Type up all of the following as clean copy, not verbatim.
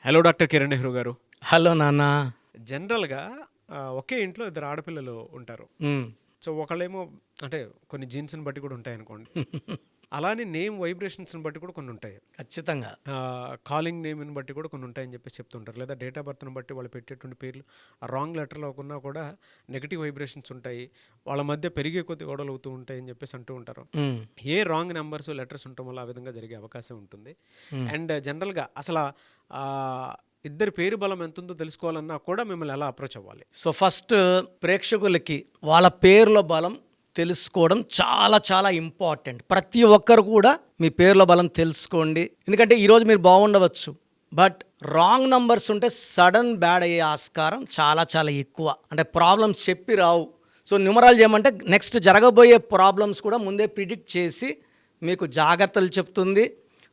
Hello doctor Kiran Nehru గారు. Hello నాన్న. జనరల్‌గా ఒకే ఇంట్లో ఇద్దరు ఆడపిల్లలు ఉంటారు. హ్మ్. సో, ఒకళ్ళేమో అంటే కొన్ని జీన్స్‌ని బట్టి కూడా ఉంటాయనుకోండి. అలానే నేమ్ వైబ్రేషన్స్‌ని బట్టి కూడా కొన్ని ఉంటాయి. ఖచ్చితంగా. కాలింగ్ నేమ్‌ని బట్టి కూడా కొన్ని ఉంటాయని చెప్పేసి చెప్తుంటారు. లేదా డేట్ ఆఫ్ బర్త్‌ని బట్టి వాళ్ళు పెట్టేటువంటి పేర్లు రాంగ్ లెటర్‌లో ఉన్నా కూడా నెగెటివ్ వైబ్రేషన్స్ ఉంటాయి. వాళ్ళ మధ్య పెరిగే కొద్దీ గొడవలు అవుతూ ఉంటాయని చెప్పేసి అంటూ ఉంటారు. హ్మ్. ఏ రాంగ్ నెంబర్స్, లెటర్స్ ఉండటం వల్ల ఆ విధంగా జరిగే అవకాశం ఉంటుంది. హ్మ్. అండ్ జనరల్‌గా అసల ఇద్దరి పేరు బలం ఎంతుందో తెలుసుకోవాలన్నా కూడా మిమ్మల్ని ఎలా అప్రోచ్ అవ్వాలి? సో ఫస్ట్ ప్రేక్షకులకి వాళ్ళ పేర్ల బలం తెలుసుకోవడం చాలా చాలా ఇంపార్టెంట్. ప్రతి ఒక్కరు కూడా మీ పేర్ల బలం తెలుసుకోండి. ఎందుకంటే ఈరోజు మీరు బాగుండవచ్చు, బట్ రాంగ్ నంబర్స్ ఉంటే సడన్ బ్యాడ్ అయ్యే ఆస్కారం చాలా చాలా ఎక్కువ. అంటే ప్రాబ్లమ్స్ చెప్పి రావు. సో న్యూమరాలజీ ఏమంటే నెక్స్ట్ జరగబోయే ప్రాబ్లమ్స్ కూడా ముందే ప్రిడిక్ట్ చేసి మీకు జాగ్రత్తలు చెప్తుంది.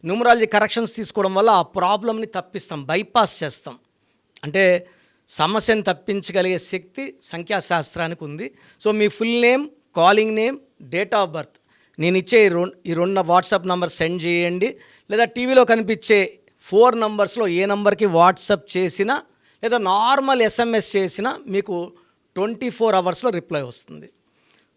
న్యూమరాలజీ కరెక్షన్స్ తీసుకోవడం వల్ల ఆ ప్రాబ్లమ్ని తప్పిస్తాం, బైపాస్ చేస్తాం. అంటే సమస్యను తప్పించగలిగే శక్తి సంఖ్యాశాస్త్రానికి ఉంది. So me full name, calling name, date of birth నేను ఇచ్చే ఈ రెండు వాట్సాప్ నంబర్ సెండ్ చేయండి. లేదా టీవీలో కనిపించే 4 నంబర్స్లో ఏ నంబర్కి వాట్సాప్ చేసినా లేదా నార్మల్ ఎస్ఎంఎస్ చేసినా మీకు 24 అవర్స్లో రిప్లై వస్తుంది.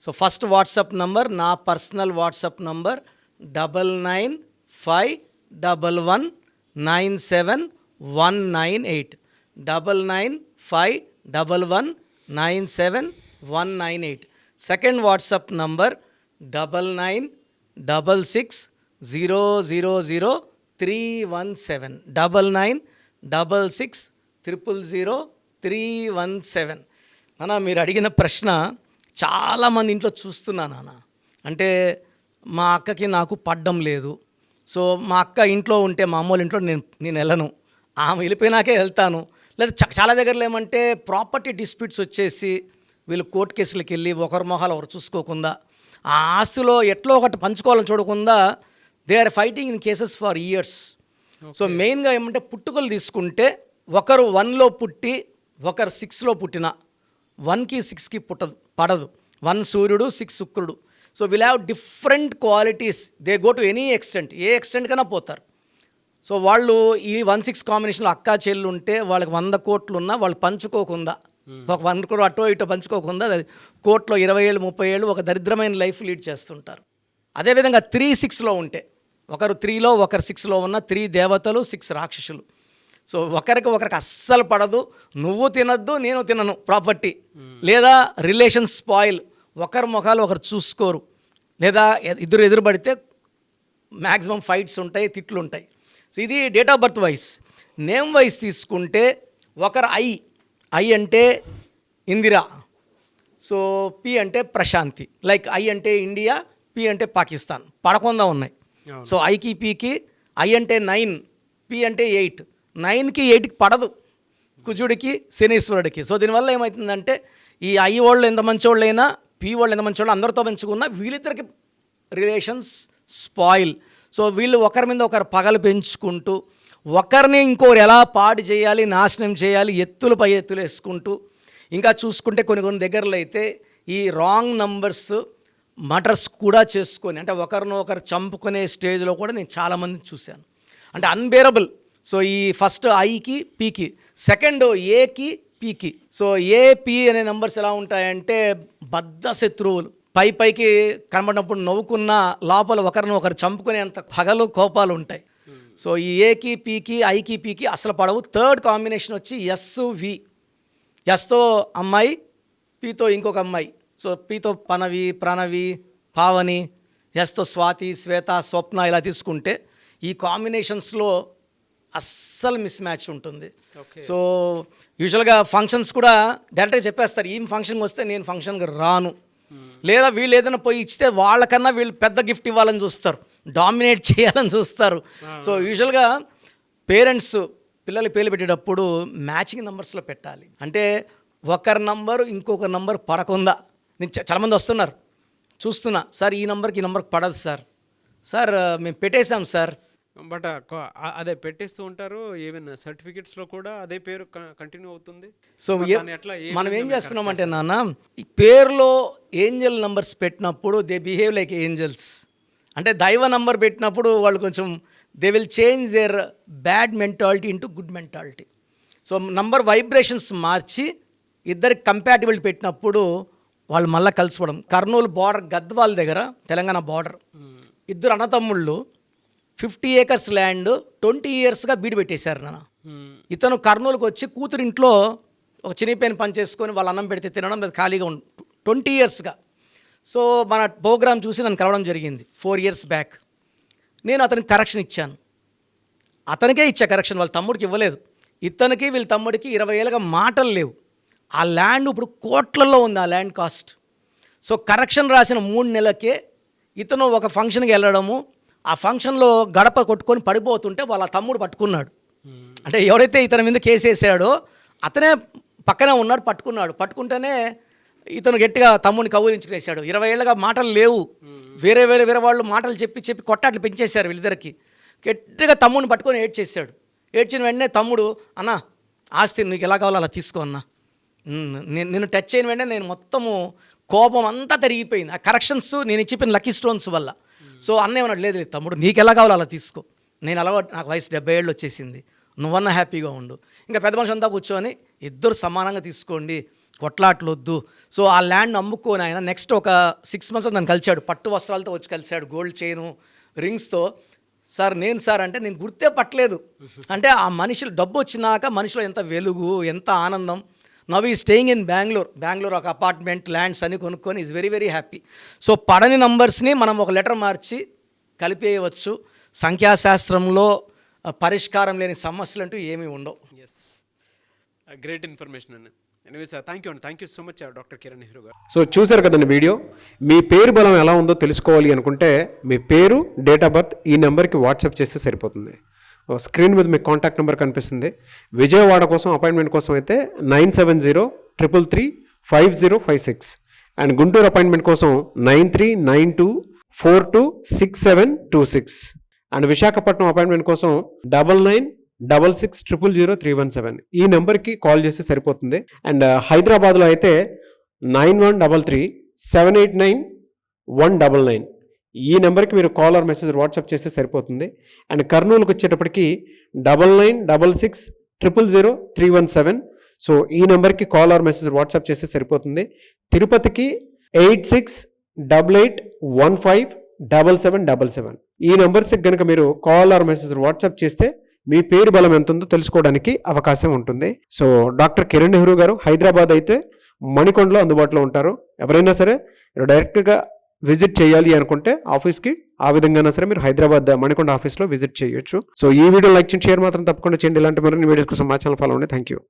సో ఫస్ట్ వాట్సాప్ నంబర్, నా personal WhatsApp number 9951197198 9951197198. Second WhatsApp number 9966000317 9966000317. నాన్న, మీరు అడిగిన ప్రశ్న చాలామంది ఇంట్లో చూస్తున్నా నాన్న. అంటే మా అక్కకి నాకు పడ్డం లేదు. సో మా అక్క ఇంట్లో ఉంటే మా అమ్మోళ్ళ ఇంట్లో నేను వెళ్ళను, ఆమె వెళ్ళిపోయినాకే వెళ్తాను. లేదా చాలా దగ్గరలో ఏమంటే ప్రాపర్టీ డిస్ప్యూట్స్ వచ్చేసి వీళ్ళు కోర్టు కేసులకు వెళ్ళి ఒకరి మొహాలు ఒకరు చూసుకోకుండా ఆ ఆస్తిలో ఎట్లో ఒకటి పంచుకోవాలని చూడకుండా they are fighting in cases for years. So మెయిన్గా ఏమంటే పుట్టుకలు తీసుకుంటే ఒకరు 1లో పుట్టి ఒకరు 6లో పుట్టిన 1కి 6కి పడదు. 1 సూర్యుడు, 6 శుక్రుడు. So will have different qualities. They go to any extent, A extent కన్నా పోతారు. సో వాళ్ళు ఈ 1-6 కాంబినేషన్లో అక్కా చెల్లు ఉంటే వాళ్ళకి 100 కోట్లు ఉన్నా వాళ్ళు పంచుకోకుండా, ఒక 100 కోట్లు అటో ఇటో పంచుకోకుండా కోర్టులో 20 ఏళ్ళు 30 ఏళ్ళు ఒక దరిద్రమైన లైఫ్ లీడ్ చేస్తుంటారు. అదేవిధంగా 3-6లో ఉంటే ఒకరు 3లో ఒకరు 6లో ఉన్న 3 దేవతలు 6 రాక్షసులు. సో ఒకరికి అస్సలు పడదు. నువ్వు తినద్దు, నేను తినను ప్రాపర్టీ. లేదా రిలేషన్స్ స్పాయిల్, ఒకరి ముఖాలు ఒకరు చూసుకోరు. లేదా ఎదురుపడితే మ్యాక్సిమం ఫైట్స్ ఉంటాయి, తిట్లు ఉంటాయి. సో ఇది date of birth wise. Name wise తీసుకుంటే ఒకరు ఐ అంటే ఇందిరా, సో పి అంటే ప్రశాంతి. లైక్ ఐ అంటే ఇండియా, పి అంటే పాకిస్తాన్, పడకుండా ఉన్నాయి. సో ఐకి పీకి, ఐ అంటే 9, పి అంటే 8. 9కి 8కి పడదు, కుజుడికి శనీశ్వరుడికి. సో దీనివల్ల ఏమవుతుందంటే ఈ ఐ వాళ్ళు ఎంత మంచోళ్ళైనా, పి వాళ్ళు ఎంత మంచోళ్ళు అందరితో పెంచుకున్నా వీళ్ళిద్దరికి రిలేషన్స్ స్పాయిల్. సో వీళ్ళు ఒకరి మీద ఒకరు పగలు పెంచుకుంటూ ఒకరిని ఇంకోరు ఎలా పాడు చేయాలి, నాశనం చేయాలి, ఎత్తులపై ఎత్తులు వేసుకుంటూ, ఇంకా చూసుకుంటే కొన్ని దగ్గరలో అయితే ఈ రాంగ్ నంబర్స్ మర్డర్స్ కూడా చేసుకొని, అంటే ఒకరినొకరు చంపుకునే స్టేజ్లో కూడా నేను చాలామంది చూశాను. అంటే అన్బేరబుల్. సో ఈ ఫస్ట్ ఐకి పీకి, సెకండ్ ఏకి పీకి. సో ఏపీ అనే నెంబర్స్ ఎలా ఉంటాయంటే బద్ధ శత్రువులు. పైకి కనబడినప్పుడు నవ్వుకున్న లోపల ఒకరినొకరు చంపుకునేంత పగలు కోపాలు ఉంటాయి. సో ఈ ఏకి పీకి, ఐకి పీకి అసలు పడవు. థర్డ్ కాంబినేషన్ వచ్చి ఎస్వి. ఎస్తో అమ్మాయి, పీతో ఇంకొక అమ్మాయి. సో పీతో పనవి, ప్రణవి, పావని, ఎస్తో స్వాతి, శ్వేత, స్వప్న, ఇలా తీసుకుంటే ఈ కాంబినేషన్స్లో అస్సలు మిస్ మ్యాచ్ ఉంటుంది. సో యూజువల్గా ఫంక్షన్స్ కూడా డైరెక్ట్గా చెప్పేస్తారు, ఈ ఫంక్షన్కి వస్తే నేను ఫంక్షన్కి రాను. లేదా వీళ్ళు ఏదైనా పోయి ఇచ్చితే వాళ్ళకన్నా వీళ్ళు పెద్ద గిఫ్ట్ ఇవ్వాలని చూస్తారు, డామినేట్ చేయాలని చూస్తారు. సో యూజువల్గా పేరెంట్స్ పిల్లలు పేర్లు పెట్టేటప్పుడు మ్యాచింగ్ నెంబర్స్లో పెట్టాలి. అంటే ఒకరి నంబరు ఇంకొక నంబర్ పడకుండా, నేను చాలామంది వస్తున్నారు చూస్తున్నా, సార్ ఈ నెంబర్కి ఈ నెంబర్కి పడదు సార్ మేము పెట్టేశాం సార్. బట్ అదే పెట్టేస్తూ ఉంటారు. ఈవెన్ సర్టిఫికెట్స్లో కూడా అదే పేరు కంటిన్యూ అవుతుంది. సో మనం ఏం చేస్తున్నామంటే నాన్న, ఈ పేరులో ఏంజల్ నంబర్స్ పెట్టినప్పుడు దే బిహేవ్ లైక్ ఏంజల్స్. అంటే దైవ నంబర్ పెట్టినప్పుడు వాళ్ళు కొంచెం they will change their bad mentality into good mentality. So number vibrations మార్చి ఇద్దరికి కంపాటిబిలిటీ పెట్టినప్పుడు వాళ్ళు మళ్ళీ కలిసిపోవడం. కర్నూలు బార్డర్ గద్వాల దగ్గర తెలంగాణ బార్డర్, ఇద్దరు అన్నతమ్ముళ్ళు 50 acres ల్యాండ్ 20 yearsగా బీడు పెట్టేశారు నాన్న. ఇతను కర్నూలుకి వచ్చి కూతురింట్లో ఒక చినిపోయిన పని చేసుకొని వాళ్ళ అన్నం పెడితే తినడం లేదు, ఖాళీగా 20 yearsగా. సో మన ప్రోగ్రామ్ చూసి నన్ను కలవడం జరిగింది 4 years బ్యాక్. నేను అతనికి కరెక్షన్ ఇచ్చాను, అతనికే ఇచ్చా కరెక్షన్, వాళ్ళ తమ్ముడికి ఇవ్వలేదు. ఇతనికి వీళ్ళ తమ్ముడికి 20 ఏళ్ళగా మాటలు లేవు. ఆ ల్యాండ్ ఇప్పుడు కోట్లలో ఉంది ఆ ల్యాండ్ కాస్ట్. సో కరెక్షన్ రాసిన 3 నెలలకే ఇతను ఒక ఫంక్షన్కి వెళ్ళడము, ఆ ఫంక్షన్లో గడప కొట్టుకొని పడిపోతుంటే వాళ్ళ తమ్ముడు పట్టుకున్నాడు. అంటే ఎవరైతే ఇతని మీద కేసు వేసాడో అతనే పక్కనే ఉన్నాడు, పట్టుకుంటేనే ఇతను గట్టిగా తమ్ముడిని కౌగిలించుకునేసాడు. 20 ఏళ్ళగా మాటలు లేవు, వేరే వాళ్ళు మాటలు చెప్పి కొట్టాట్లు పెంచేశారు వీళ్ళిద్దరికి. గట్టిగా తమ్ముడిని పట్టుకొని ఏడ్చేసాడు. ఏడ్చిన వెంటనే తమ్ముడు, అన్న ఆస్తి నీకు ఎలా కావాలో అలా తీసుకో అన్న, నేను టచ్ అయిన వెంటనే నేను మొత్తము కోపం అంతా తిరిగిపోయింది. ఆ కరెక్షన్స్ నేను ఇచ్చిపోయిన లక్కీ స్టోన్స్ వల్ల. సో అన్న ఏమన్నాడు, లేదు తమ్ముడు నీకు ఎలా కావాలో అలా తీసుకో, నేను అలవాటు, నాకు వయసు 70 ఏళ్ళు వచ్చేసింది, నువ్వన్నా హ్యాపీగా ఉండు. ఇంకా పెద్ద మనిషి అంతా కూర్చొని ఇద్దరు సమానంగా తీసుకోండి, కొట్లాట్లు వద్దు. సో ఆ ల్యాండ్ అమ్ముకొని ఆయన నెక్స్ట్ ఒక 6 months నన్ను కలిశాడు, పట్టు వస్త్రాలతో వచ్చి కలిశాడు, గోల్డ్ చైను రింగ్స్తో. సార్ అంటే నేను గుర్తే పట్టలేదు. అంటే ఆ మనుషులు డబ్బు వచ్చినాక మనిషిలో ఎంత వెలుగు, ఎంత ఆనందం. నవ్ ఈ స్టేయింగ్ ఇన్ బెంగళూరు ఒక అపార్ట్మెంట్, ల్యాండ్స్ అని కొనుక్కొని is very very happy. So పడని నంబర్స్ని మనం ఒక లెటర్ మార్చి కలిపేయవచ్చు. సంఖ్యాశాస్త్రంలో పరిష్కారం లేని సమస్యలు అంటూ ఏమీ ఉండవు. ఎస్, గ్రేట్ ఇన్ఫర్మేషన్ అండి. Anyway sir, thank you so much doctor Kiran Nehru గారు. సో చూశారు కదండి వీడియో. మీ పేరు బలం ఎలా ఉందో తెలుసుకోవాలి అనుకుంటే మీ పేరు, డేట్ ఆఫ్ బర్త్ ఈ నెంబర్కి వాట్సాప్ చేస్తే సరిపోతుంది. స్క్రీన్ మీద మీకు కాంటాక్ట్ నెంబర్ కనిపిస్తుంది. విజయవాడ కోసం అపాయింట్మెంట్ కోసం అయితే 9703335056 అండ్ గుంటూరు అపాయింట్మెంట్ కోసం 9392426726 అండ్ విశాఖపట్నం అపాయింట్మెంట్ కోసం 9966000317 ఈ నెంబర్కి కాల్ చేస్తే సరిపోతుంది. అండ్ హైదరాబాద్లో అయితే 9133789199 ఈ నెంబర్కి మీరు కాల్ ఆర్ మెసేజ్ వాట్సాప్ చేస్తే సరిపోతుంది. అండ్ కర్నూలుకి వచ్చేటప్పటికి 9966000317 సో ఈ నెంబర్కి కాల్ ఆర్ మెసేజ్ వాట్సాప్ చేస్తే సరిపోతుంది. తిరుపతికి 8688157777 ఈ నెంబర్స్కి కనుక మీరు కాల్ ఆర్ మెసేజ్ వాట్సాప్ చేస్తే మీ పేరు బలం ఎంత ఉందో తెలుసుకోవడానికి అవకాశం ఉంటుంది. సో డాక్టర్ కిరణ్ నెహ్రూ గారు హైదరాబాద్ అయితే మణికొండలో అందుబాటులో ఉంటారు. ఎవరైనా సరే డైరెక్ట్గా విజిట్ చేయాలి అనుకుంటే ఆఫీస్కి ఆ విధంగా సరే మీరు హైదరాబాద్ మణికొండ ఆఫీస్లో విజిట్ చేయొచ్చు. సో ఈ వీడియో లైక్ చేయండి, షేర్ మాత్రం తప్పకుండా చేయండి. ఇలాంటి మరిన్ని వీడియోస్ కోసం మా ఛానల్ ఫాలో అవ్వండి. Thank you.